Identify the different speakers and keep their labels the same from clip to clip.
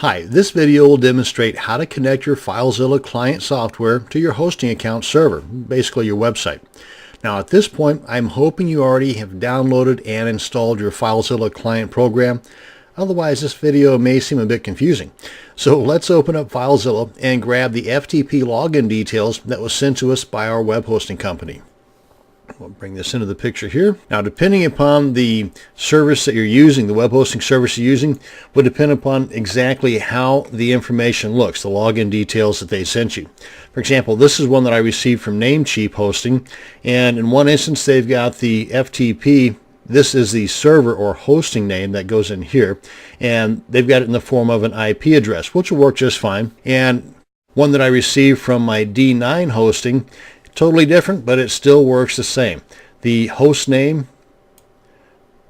Speaker 1: Hi, this video will demonstrate how to connect your FileZilla client software to your hosting account server, basically your website. Now at this point, I'm hoping you already have downloaded and installed your FileZilla client program. Otherwise, this video may seem a bit confusing. So let's open up FileZilla and grab the FTP login details that was sent to us by our web hosting company. We'll bring this into the picture here. Now, depending upon the service that you're using, the web hosting service you're using, will depend upon exactly how the information looks, the login details that they sent you. For example, this is one that I received from Namecheap Hosting, and in one instance they've got the FTP. This is the server or hosting name that goes in here, and they've got it in the form of an IP address, which will work just fine. And one that I received from my D9 hosting, totally different, but it still works the same. The host name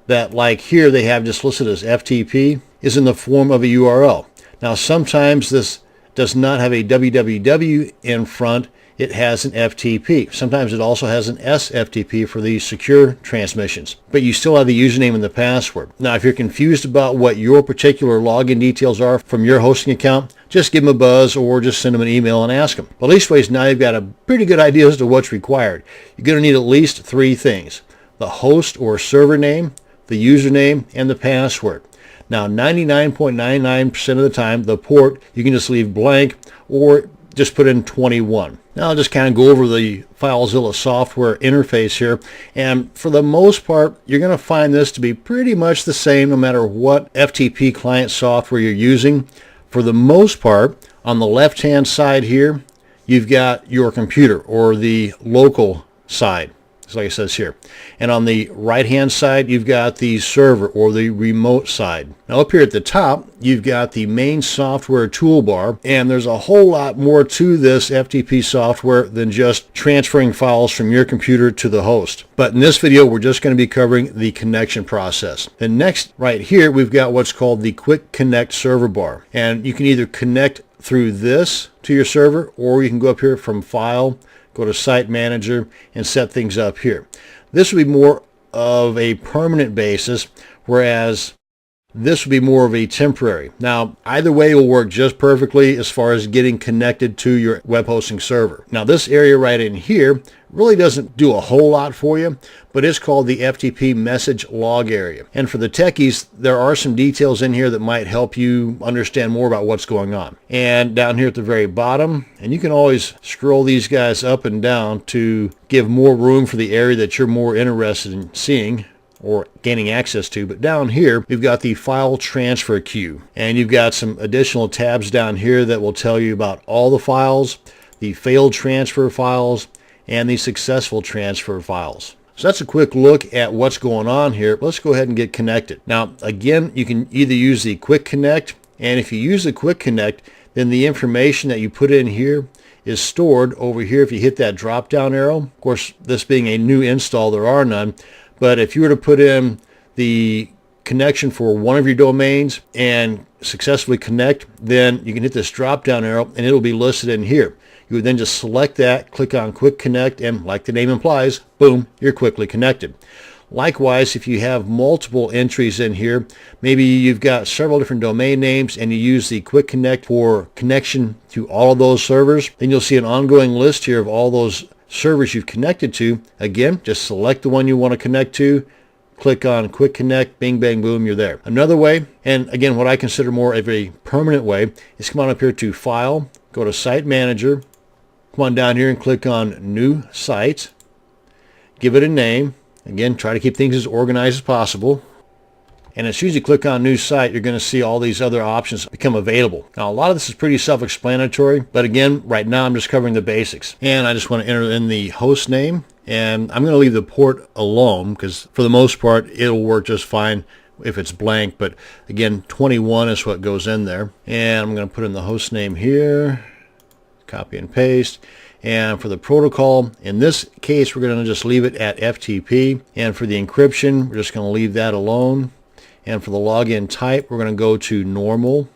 Speaker 1: that, like here, they have just listed as FTP is in the form of a URL. Now, sometimes this does not have a www in front. It has an FTP. Sometimes it also has an SFTP for the secure transmissions, but you still have the username and the password. Now, if you're confused about what your particular login details are from your hosting account, just give them a buzz or just send them an email and ask them. But leastways, now you've got a pretty good idea as to what's required. You're going to need at least three things: the host or server name, the username, and the password. Now, 99.99% of the time, the port you can just leave blank or just put in 21. Now I'll just kind of go over the FileZilla software interface here, and for the most part you're going to find this to be pretty much the same no matter what FTP client software you're using. For the most part, on the left hand side here you've got your computer or the local side, like it says here, and on the right hand side you've got the server or the remote side. Now up here at the top you've got the main software toolbar, and there's a whole lot more to this FTP software than just transferring files from your computer to the host. But in this video we're just going to be covering the connection process. Then next, right here, we've got what's called the Quick Connect server bar, and you can either connect through this to your server, or you can go up here from File, go to Site Manager, and set things up here. This would be more of a permanent basis, whereas this would be more of a temporary. Now, either way will work just perfectly as far as getting connected to your web hosting server. Now, this area right in here really doesn't do a whole lot for you, but it's called the FTP message log area. And for the techies, there are some details in here that might help you understand more about what's going on. And down here at the very bottom, and you can always scroll these guys up and down to give more room for the area that you're more interested in seeing or gaining access to. But down here we've got the file transfer queue, and you've got some additional tabs down here that will tell you about all the files, the failed transfer files, and the successful transfer files. So that's a quick look at what's going on here. Let's go ahead and get connected. Now again, you can either use the Quick Connect, and if you use the Quick Connect, then the information that you put in here is stored over here if you hit that drop down arrow. Of course, this being a new install, there are none. But if you were to put in the connection for one of your domains and successfully connect, then you can hit this drop down arrow and it'll be listed in here. You would then just select that, click on Quick Connect, and like the name implies, boom, you're quickly connected. Likewise, if you have multiple entries in here, maybe you've got several different domain names and you use the Quick Connect for connection to all of those servers, then you'll see an ongoing list here of all those servers you've connected to. Again, just select the one you want to connect to, click on Quick Connect, bing, bang, boom, you're there. Another way, and again what I consider more of a permanent way, is come on up here to File, go to Site Manager, come on down here and click on New Site, give it a name. Again, try to keep things as organized as possible. And as soon as you click on New Site, you're going to see all these other options become available. Now, a lot of this is pretty self-explanatory, but again, right now I'm just covering the basics. And I just want to enter in the host name, and I'm going to leave the port alone because for the most part, it'll work just fine if it's blank. But again, 21 is what goes in there. And I'm going to put in the host name here, copy and paste. And for the protocol, in this case, we're going to just leave it at FTP. And for the encryption, we're just going to leave that alone. And for the login type, we're going to go to normal.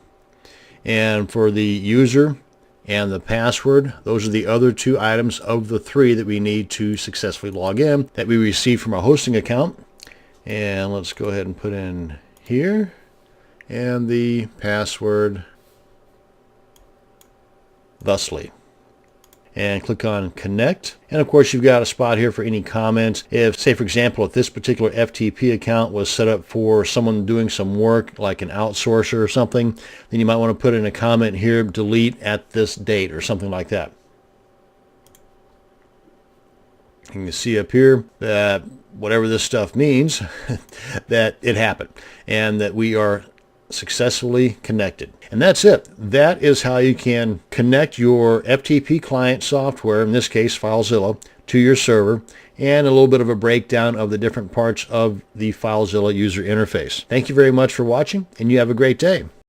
Speaker 1: And for the user and the password, those are the other two items of the three that we need to successfully log in that we receive from our hosting account. And let's go ahead and put in here. And the password thusly. And click on connect. And of course, you've got a spot here for any comments. If, say, for example, if this particular FTP account was set up for someone doing some work like an outsourcer or something, then you might want to put in a comment here, delete at this date or something like that. You can see up here that whatever this stuff means, that it happened and that we are successfully connected. And that's it. That is how you can connect your FTP client software, in this case FileZilla, to your server, and a little bit of a breakdown of the different parts of the FileZilla user interface. Thank you very much for watching, and you have a great day.